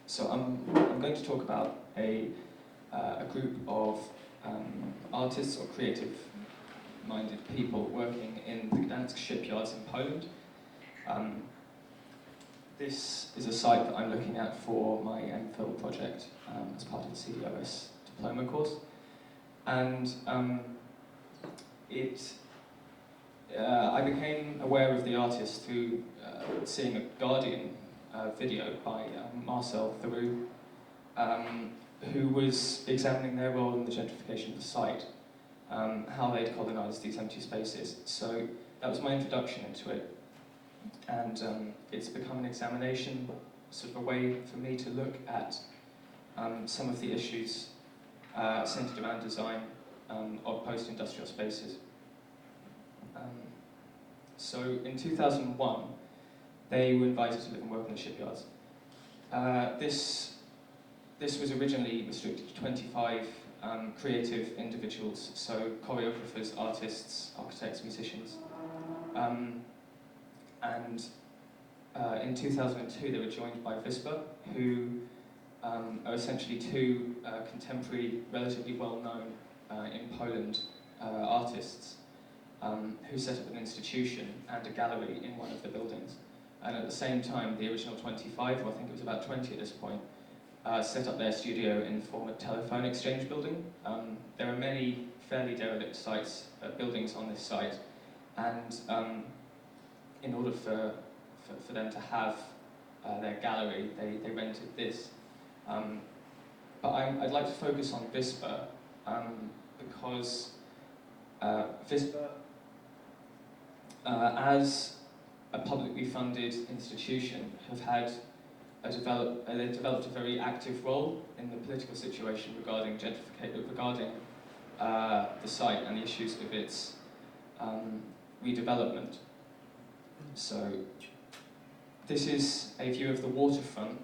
So I'm going to talk about a group of artists or creative-minded people working in the Gdansk shipyards in Poland. This is a site that I'm looking at for my MPhil project as part of the CDOS diploma course. And I became aware of the artist through seeing a Guardian video by Marcel Theroux, who was examining their role in the gentrification of the site, how they'd colonised these empty spaces. So that was my introduction into it. And it's become an examination, sort of a way for me to look at some of the issues centred around design of post-industrial spaces. So in 2001, they were invited to live and work in the shipyards. This was originally restricted to 25 creative individuals, so choreographers, artists, architects, musicians. In 2002, they were joined by Vispa, who are essentially two contemporary, relatively well-known in Poland artists who set up an institution and a gallery in one of the buildings. And at the same time, the original 25, or I think it was about 20 at this point, set up their studio in the former telephone exchange building. There are many fairly derelict buildings on this site, and in order for them to have their gallery, they rented this. But I'd like to focus on Vispa because Vispa, as a publicly funded institution, they've developed a very active role in the political situation regarding the site and the issues of its redevelopment. So this is a view of the waterfront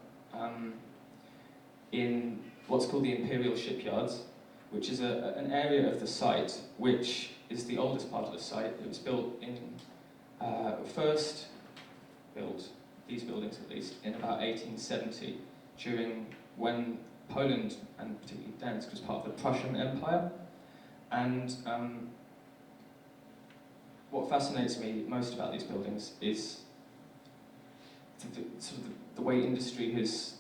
in what's called the Imperial Shipyards, which is an area of the site which is the oldest part of the site. It was built first built, these buildings at least, in about 1870, during when Poland, and particularly Gdansk, was part of the Prussian Empire. And what fascinates me most about these buildings is the way industry has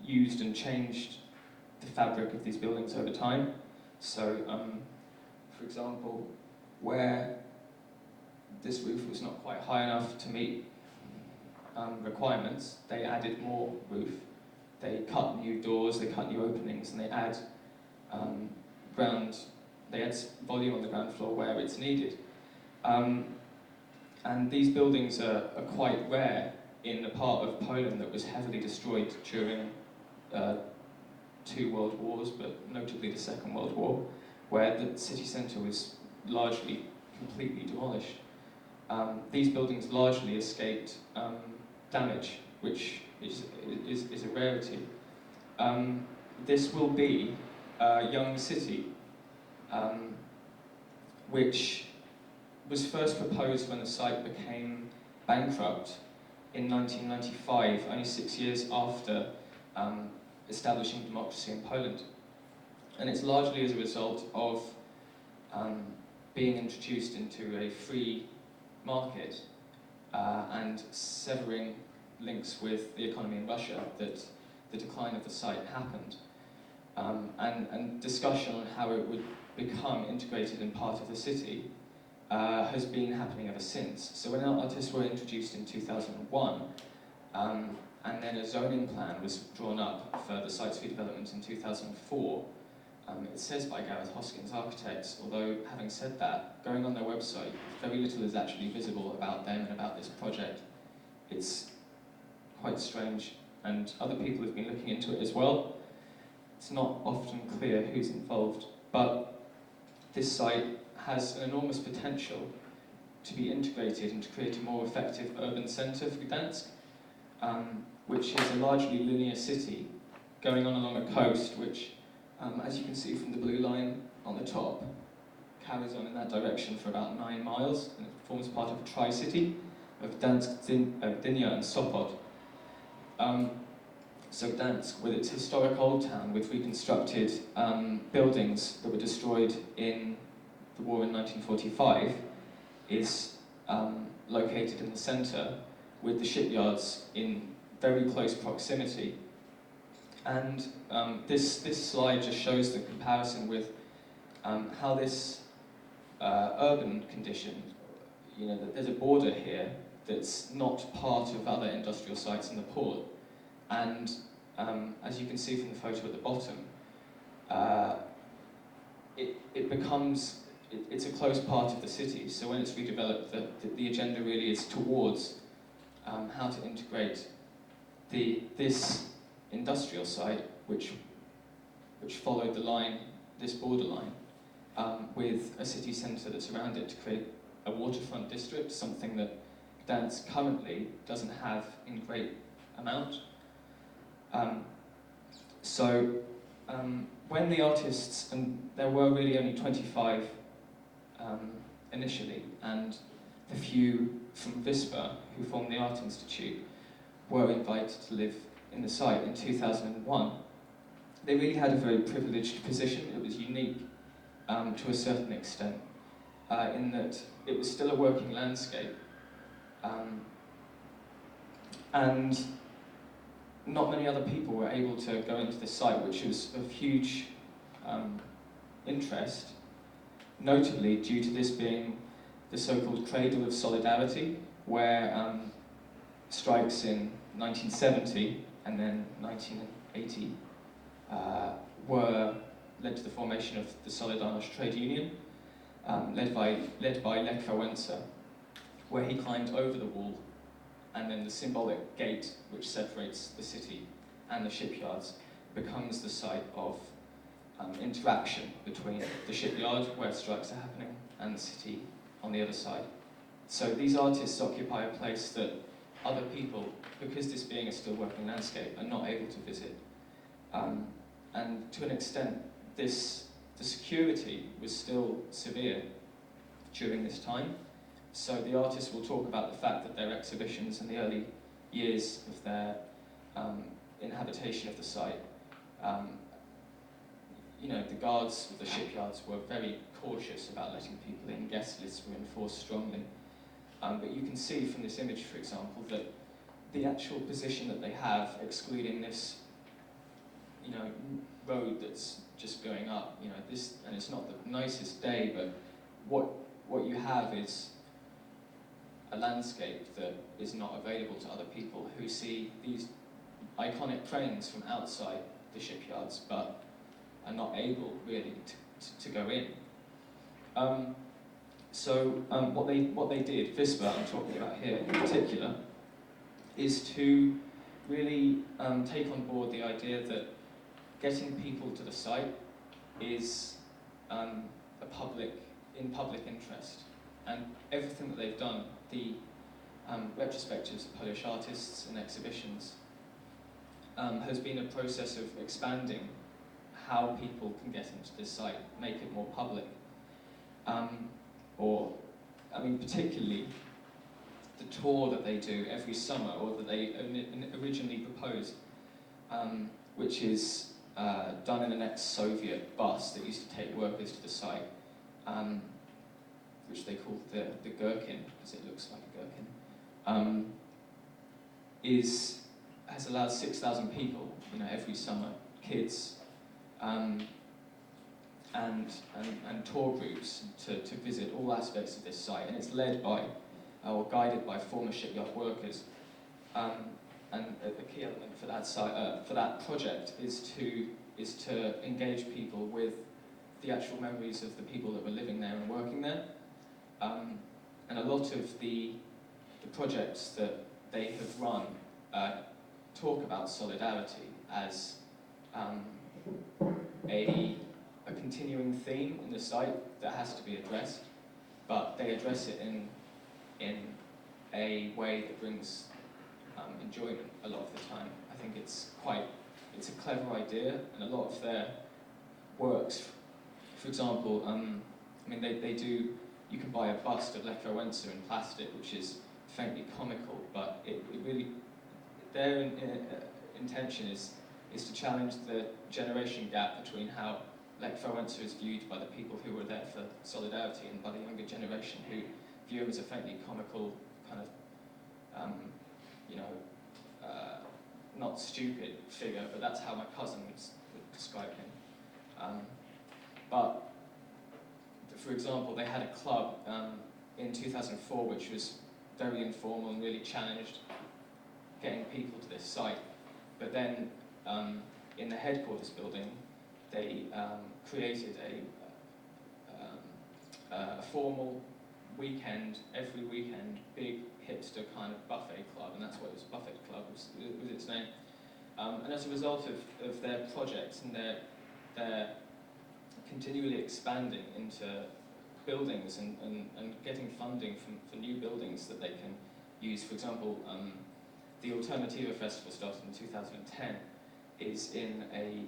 used and changed the fabric of these buildings over time. So, for example, where this roof was not quite high enough to meet requirements, they added more roof. They cut new doors, they cut new openings, and they add volume on the ground floor where it's needed. And these buildings are quite rare in a part of Poland that was heavily destroyed during two world wars, but notably the Second World War, where the city centre was largely completely demolished. These buildings largely escaped damage, which is a rarity. This will be a young city, which was first proposed when the site became bankrupt in 1995, only 6 years after establishing democracy in Poland. And it's largely as a result of being introduced into a free market and severing links with the economy in Russia that the decline of the site happened. And discussion on how it would become integrated in part of the city has been happening ever since. So when artists were introduced in 2001, and then a zoning plan was drawn up for the site's redevelopment in 2004, it says by Gareth Hoskins Architects, although having said that, going on their website, very little is actually visible about them and about this project. It's quite strange, and other people have been looking into it as well. It's not often clear who's involved, but this site has an enormous potential to be integrated and to create a more effective urban centre for Gdansk, which is a largely linear city going on along a coast which, as you can see from the blue line on the top, carries on in that direction for about 9 miles, and it forms part of a tri-city of Gdansk, Gdynia and Sopot. So Gdansk, with its historic old town, with reconstructed buildings that were destroyed in the war in 1945, is located in the centre, with the shipyards in very close proximity. And this slide just shows the comparison with how this urban condition, that there's a border here that's not part of other industrial sites in the port. And as you can see from the photo at the bottom, it's a close part of the city. So when it's redeveloped, the agenda really is towards how to integrate this industrial site, which followed the line, this borderline, with a city centre that's around it to create a waterfront district, something that Gdansk currently doesn't have in great amount. When the artists, and there were really only 25 initially, and the few from Vispa who formed the Art Institute were invited to live in the site in 2001, they really had a very privileged position. It was unique to a certain extent, in that it was still a working landscape, and not many other people were able to go into the site, which was of huge interest, notably due to this being the so-called cradle of solidarity, where strikes in 1970 and then 1980 led to the formation of the Solidarność trade union, led by Lech Wałęsa, where he climbed over the wall, and then the symbolic gate which separates the city and the shipyards becomes the site of interaction between the shipyard, where strikes are happening, and the city on the other side. So these artists occupy a place that other people, because this being a still working landscape, are not able to visit. And to an extent, the security was still severe during this time. So the artists will talk about the fact that their exhibitions in the early years of their inhabitation of the site, the guards of the shipyards were very cautious about letting people in. Guest lists were enforced strongly. But you can see from this image, for example, that the actual position that they have, excluding this, road that's just going up, and it's not the nicest day, but what you have is a landscape that is not available to other people who see these iconic cranes from outside the shipyards, but are not able really to go in. What they did, Vispa I'm talking about here in particular, is to really take on board the idea that getting people to the site is in public interest, and everything that they've done, the retrospectives of Polish artists and exhibitions, has been a process of expanding how people can get into this site, make it more public. Particularly the tour that they do every summer, or that they originally proposed, which is done in an ex-Soviet bus that used to take workers to the site, which they called the Gherkin, because it looks like a gherkin, has allowed 6,000 people, every summer, kids, and tour groups to visit all aspects of this site, and it's led by or guided by former shipyard workers. And the key element for that for that project is to engage people with the actual memories of the people that were living there and working there. And a lot of the projects that they have run talk about solidarity as a continuing theme in the site that has to be addressed, but they address it in a way that brings enjoyment a lot of the time. I think it's a clever idea, and a lot of their works, for example, they do, you can buy a bust of Lech Wałęsa in plastic, which is faintly comical, but it really, intention is to challenge the generation gap between how Lech Wałęsa is viewed by the people who were there for Solidarity and by the younger generation who view him as a faintly comical kind of, not stupid figure, but that's how my cousin would describe him. But, for example, they had a club in 2004 which was very informal and really challenged getting people to this site. But then, in the headquarters building, they created a formal weekend, every weekend, big hipster kind of buffet club, and that's what it was, Buffet Club was its name. And as a result of their projects and their continually expanding into buildings and getting funding for new buildings that they can use, for example, the Alternativa Festival started in 2010, is in a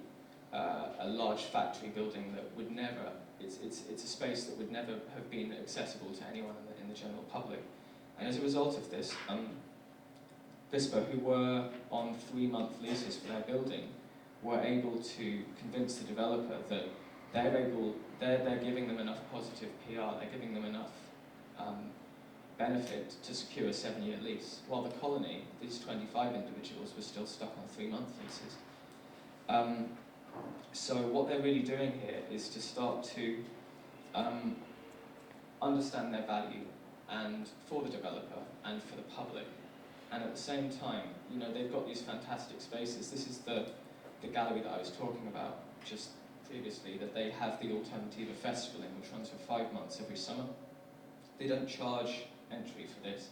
large factory building that would never, it's a space that would never have been accessible to anyone in the general public. And as a result of this, Vispa, who were on 3-month leases for their building, were able to convince the developer that they're giving them enough positive PR, they're giving them enough benefit to secure a 7-year lease, while the colony, these 25 individuals, were still stuck on 3-month leases. So what they're really doing here is to start to understand their value and for the developer and for the public, and at the same time, they've got these fantastic spaces. This is the gallery that I was talking about just previously, that they have the Alternativa Festival in, which runs for 5 months every summer. They don't charge entry for this,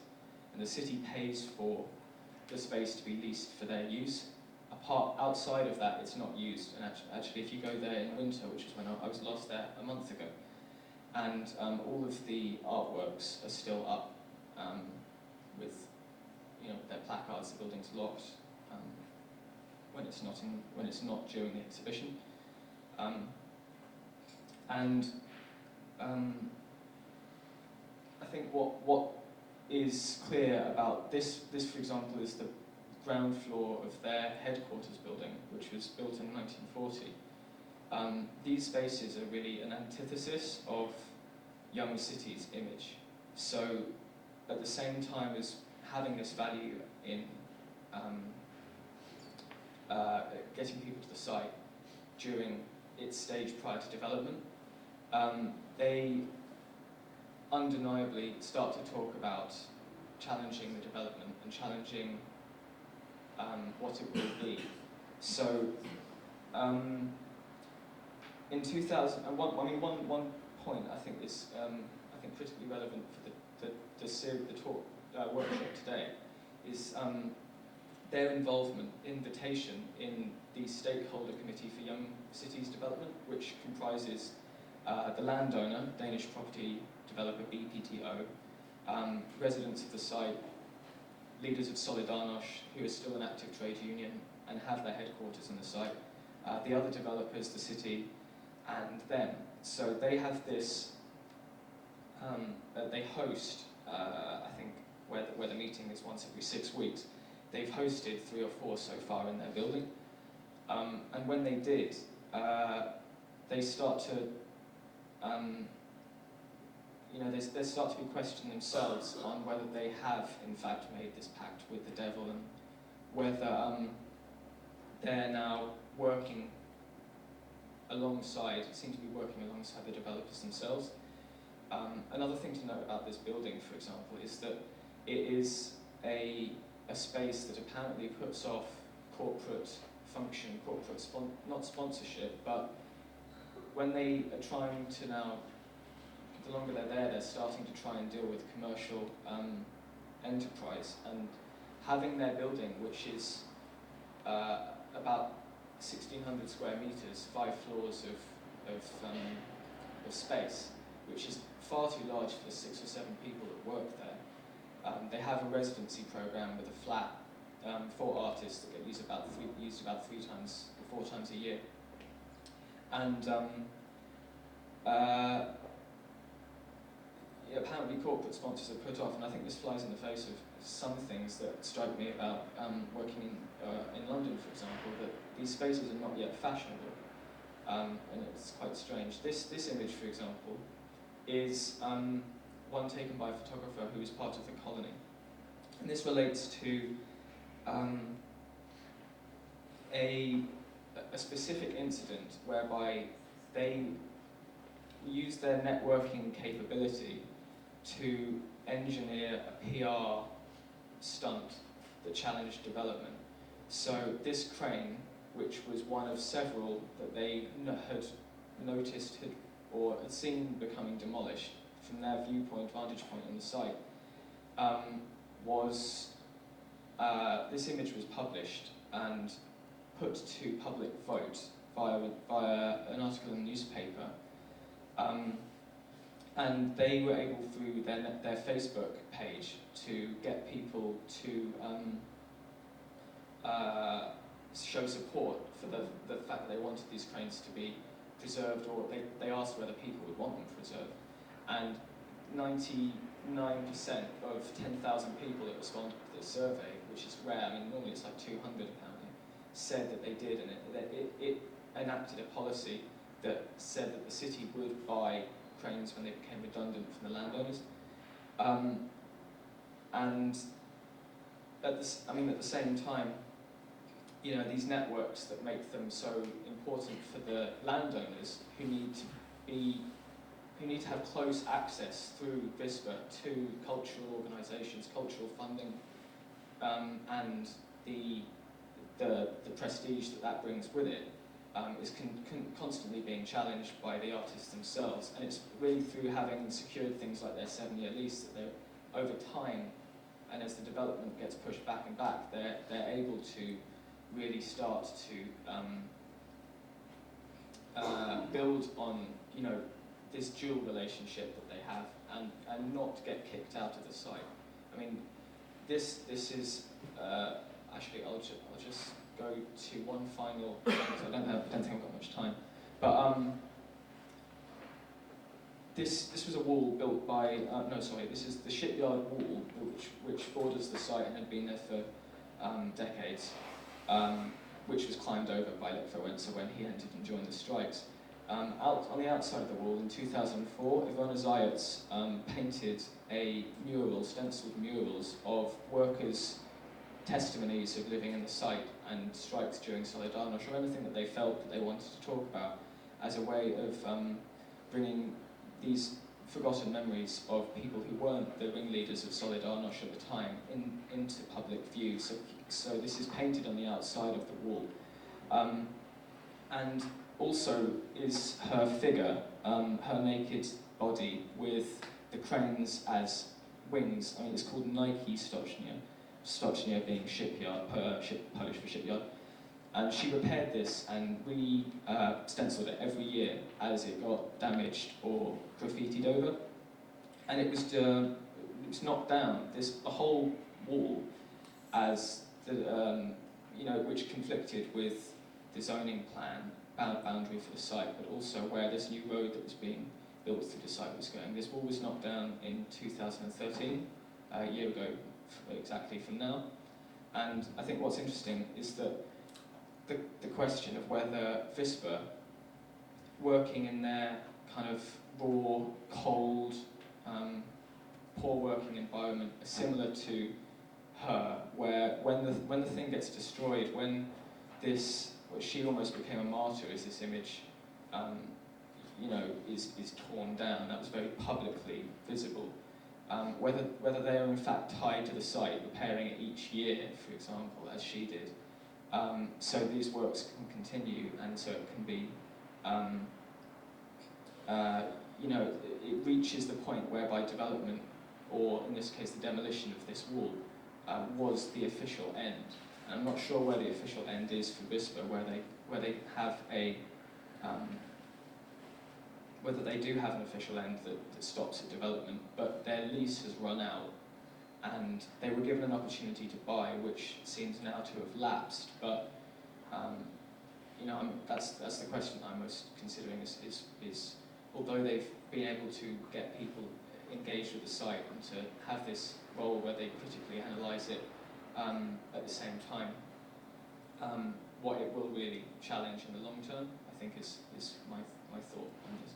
and the city pays for the space to be leased for their use. Outside of that, it's not used, and actually if you go there in winter, which is when I was last there a month ago, and all of the artworks are still up with their placards. The building's locked when it's not during the exhibition, and I think what is clear about this, for example, is the ground floor of their headquarters building, which was built in 1940. These spaces are really an antithesis of young cities' image. So at the same time as having this value in getting people to the site during its stage prior to development, they undeniably start to talk about challenging the development and challenging what it will be. So in 2001, one point I think is critically relevant for the talk workshop today is their invitation in the Stakeholder Committee for Young Cities Development, which comprises the landowner, Danish property developer BPTO, residents of the site, leaders of Solidarność, who are still an active trade union and have their headquarters in the site, the other developers, the city, and them. So they have this, they host, I think, where the meeting is once every 6 weeks. They've hosted 3 or 4 so far in their building. And when they did, they start to, they start to be questioning themselves on whether they have, in fact, made this pact with the devil, and whether they're now working seem to be working alongside the developers themselves. Another thing to note about this building, for example, is that it is a space that apparently puts off corporate function, not sponsorship, but when they are trying to now, the longer they're there, they're starting to try and deal with commercial enterprise, and having their building, which is about 1,600 square meters, 5 floors of space, which is far too large for the 6 or 7 people that work there. They have a residency program with a flat for artists that get used about 3 times or 4 times a year, and apparently corporate sponsors are put off, and I think this flies in the face of some things that strike me about working in London, for these spaces are not yet fashionable, and it's quite strange. This image, for example, is one taken by a photographer who is part of the colony. And this relates to a specific incident whereby they used their networking capability to engineer a PR stunt that challenged development. So this crane, which was one of several that they had noticed or had seen becoming demolished from their vantage point on the site, this image was published and put to public vote via an article in the newspaper. And they were able, through their Facebook page, to get people to show support for the fact that they wanted these cranes to be preserved, or they asked whether people would want them preserved. And 99% of 10,000 people that responded to this survey, which is rare, I mean normally it's like 200 apparently, said that they did, and it enacted a policy that said that the city would buy cranes when they became redundant from the landowners. And at the same time, you know, these networks that make them so important for the landowners who need to have close access through VISPA to cultural organisations, cultural funding, and the prestige that brings with it, is constantly being challenged by the artists themselves. And it's really through having secured things like their 7-year lease that they're, over time, and as the development gets pushed back and back, they're able to really start to build on, you know, this dual relationship that they have, and not get kicked out of the site. I mean, this is actually I'll just go to one final. I don't think I've got much time, but this was a wall built by this is the shipyard wall which borders the site and had been there for decades, which was climbed over by Lech Wałęsa when he entered and joined the strikes. Out on the outside of the wall in 2004, Ivana Zayats painted a mural, stenciled murals of workers' testimonies of living in the site and strikes during Solidarność, or anything that they felt that they wanted to talk about, as a way of bringing these forgotten memories of people who weren't the ringleaders of Solidarność at the time into public view. So this is painted on the outside of the wall. And also is her figure, her naked body with the cranes as wings. I mean, it's called Nike Stocznia, Stocznia being shipyard, Polish for shipyard. And she repaired this and stenciled it every year as it got damaged or graffitied over. And it was knocked down, the whole wall, as which conflicted with the zoning plan, boundary for the site, but also where this new road that was being built through the site was going. This wall was knocked down in 2013, a year ago exactly from now. And I think what's interesting is that the question of whether VISPA, working in their kind of raw, cold, poor working environment, are similar to her, where when the thing gets destroyed, when this, well, she almost became a martyr, as this image, is torn down. That was very publicly visible. Whether they are in fact tied to the site, repairing it each year, for example, as she did, so these works can continue, and so it can be, it reaches the point whereby development, or in this case the demolition of this wall, was the official end. And I'm not sure where the official end is for VISPA, where they have a whether they do have an official end that stops at development, but their lease has run out, and they were given an opportunity to buy, which seems now to have lapsed. But that's the question I'm most considering is although they've been able to get people engaged with the site and to have this role where they critically analyse it at the same time, what it will really challenge in the long term, I think is my thought on this.